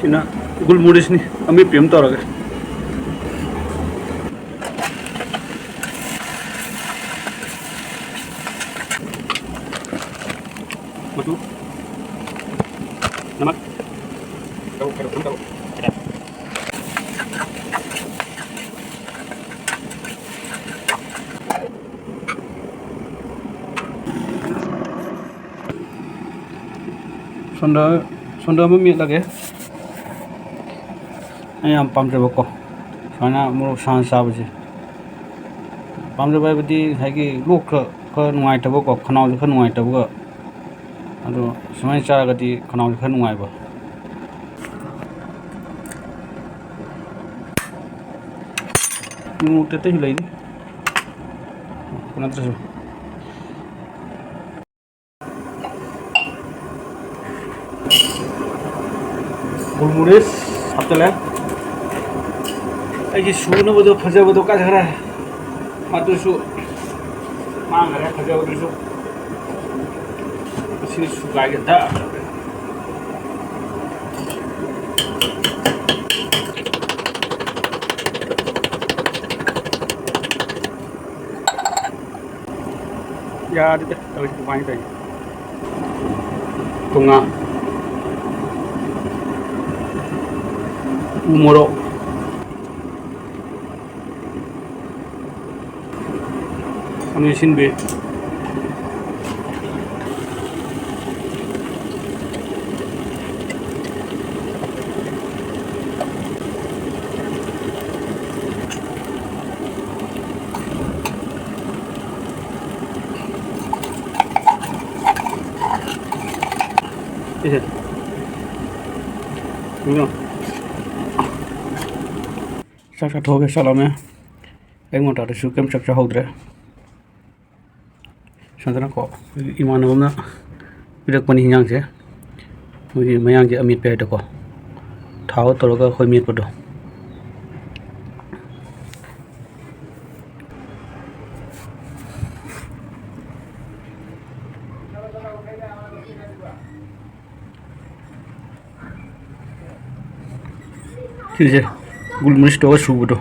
sina golmorich ni ami pem torage matu namak tahu tahu ada sonda mami lage ayam pam jabo ko sana mo san sabaji pam jabo badi hagi lok ka nuai tabo ko khanaw ka nuai tabo ko ado samai cha ga di khanaw ka nuai ba mu tete hilai ni kuna traso golmorich haptala ai suno bodo phaja bodo ka dhara matu su mang ra phaja bodo su asi su ga ga da ya de tahu mai tai tunga umuro anu sinbe Sắp thôi cái sao mà anh muốn trả sự kem sắp hậu đấy sao nó có iman hôm đó việc mình hình như thế mấy anh chị amit pe được có tháo tôi có khơi miệt vào đâu ठीक है golmorich to subuh